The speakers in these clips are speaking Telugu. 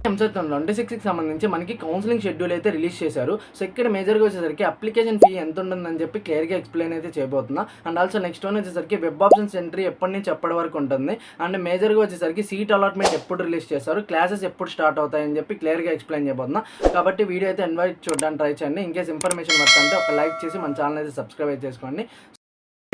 ఎంసెట్ 26కి సంబంధించి మనకి కౌన్సిలింగ్ షెడ్యూల్ అయితే రిలీజ్ చేశారు. సో ఇక్కడ మేజర్గా వచ్చేసరికి అప్లికేషన్ ఫీ ఎంత ఉంటుందని చెప్పి క్లియర్గా ఎక్స్ప్లెయిన్ అయితే చేయబోతున్నా. అండ్ ఆల్సో నెక్స్ట్ వన్ వచ్చేసరికి వెబ్ ఆప్షన్స్ ఎంట్రీ ఎప్పటి నుంచి ఎప్పటి వరకు ఉంటుంది, అండ్ మేజర్గా వచ్చేసరికి సీట్ అలాట్మెంట్ ఎప్పుడు రిలీజ్ చేస్తారు, క్లాసెస్ ఎప్పుడు స్టార్ట్ అవుతాయని చెప్పి క్లియర్గా ఎక్స్ప్లెయిన్ చేయబోతున్నా. కాబట్టి వీడియో అయితే ఇన్వైట్ చూడడానికి ట్రై చేయండి. ఇన్కేస్ ఇన్ఫర్మేషన్ వర్త్ అంటే ఒక లైక్ చేసి మన ఛానల్ అయితే సబ్స్క్రైబ్ చేసుకోండి.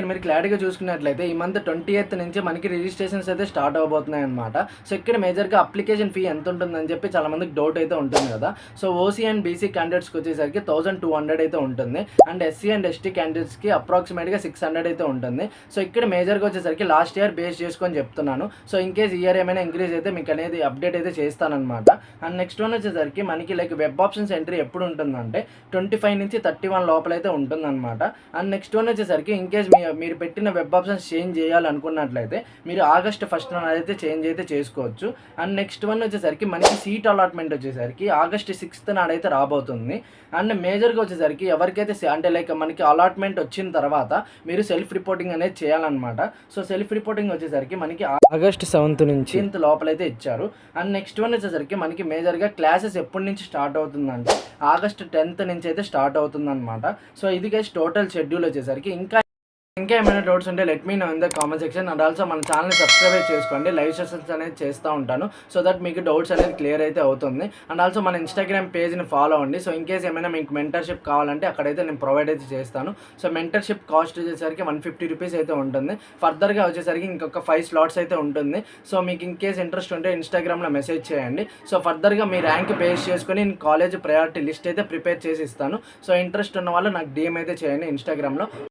మీరు క్లారిటీగా చూసుకున్నట్లయితే ఈ మంత్ 28th నుంచి మనకి రిజిస్ట్రేషన్స్ అయితే స్టార్ట్ అవబోతున్నాయి అనమాట. సో ఇక్కడ మేజర్గా అప్లికేషన్ ఫీ ఎంత ఉంటుందని చెప్పి చాలా మందికి డౌట్ అయితే ఉంటుంది కదా. సో ఓసీ అండ్ బీసీ క్యాండిడేట్స్కి వచ్చేసరికి 1200 అయితే ఉంటుంది, అండ్ ఎస్సీ అండ్ ఎస్టీ క్యాండిడేట్స్కి అప్రాక్సిమేట్గా 600 అయితే ఉంటుంది. సో ఇక్కడ మేజర్గా వచ్చేసరికి లాస్ట్ ఇయర్ బేస్ చేసుకొని చెప్తున్నాను. సో ఇన్ కేస్ ఇయర్ ఏమైనా ఇంక్రీజ్ అయితే మీకు అనేది అప్డేట్ అయితే చేస్తానమాట. అండ్ నెక్స్ట్ వన్ వచ్చేసరికి మనకి లైక్ వెబ్ ఆప్షన్స్ ఎంట్రీ ఎప్పుడు ఉంటుందంటే 25 నుంచి 31 లోపలైతే ఉంటుందన్నమాట. అండ్ నెక్స్ట్ వన్ వచ్చేసరికి ఇన్ కేస్ మీరు పెట్టిన వెబ్ ఆప్షన్స్ చేంజ్ చేయాలనుకున్నట్లయితే మీరు August 1st అయితే చేంజ్ అయితే చేసుకోవచ్చు. అండ్ నెక్స్ట్ వన్ వచ్చేసరికి మనకి సీట్ అలాట్మెంట్ వచ్చేసరికి August 6th నాడైతే రాబోతుంది. అండ్ మేజర్గా వచ్చేసరికి ఎవరికైతే అంటే లైక్ మనకి అలాట్మెంట్ వచ్చిన తర్వాత మీరు సెల్ఫ్ రిపోర్టింగ్ అనేది చేయాలన్నమాట. సో సెల్ఫ్ రిపోర్టింగ్ వచ్చేసరికి మనకి August 7th నుంచి 10th లోపలైతే ఇచ్చారు. అండ్ నెక్స్ట్ వన్ వచ్చేసరికి మనకి మేజర్గా క్లాసెస్ ఎప్పటి నుంచి స్టార్ట్ అవుతుందంటే August 10th నుంచి అయితే స్టార్ట్ అవుతుందన్నమాట. సో ఇది గైస్ టోటల్ షెడ్యూల్ వచ్చేసరికి. ఇంకా ఏమైనా డౌట్స్ ఉంటే let me know in the comment section. And also మన ఛానల్ని సబ్స్క్రైబ్ చేసుకోండి. లైవ్ సెషన్స్ అనేది చేస్తూ ఉంటాను సో దట్ మీకు డౌట్స్ అనేది క్లియర్ అయితే అవుతుంది. అండ్ ఆల్సో మన ఇన్స్టాగ్రామ్ పేజ్ని ఫాలో అవ్వండి. సో ఇన్ కేస్ ఏమైనా మీకు మెంటర్షిప్ కావాలంటే అక్కడైతే నేను ప్రొవైడ్ అయితే చేస్తాను. సో మెంటర్షిప్ కాస్ట్ వచ్చేసరికి 150 రూపీస్ అయితే ఉంటుంది. ఫర్దర్గా వచ్చేసరికి ఇంకొక 5 స్లాట్స్ అయితే ఉంటుంది. సో మీకు ఇన్ కేస్ ఇంట్రెస్ట్ ఉంటే ఇన్స్టాగ్రామ్లో మెసేజ్ చేయండి. సో ఫర్దర్గా మీ ర్యాంక్ బేస్ చేసుకొని నేను కాలేజ్ ప్రయారిటీ లిస్ట్ అయితే ప్రిపేర్ చేసి ఇస్తాను. సో ఇంట్రెస్ట్ ఉన్న వాళ్ళు నాకు DM అయితే చేయండి ఇన్స్టాగ్రామ్లో.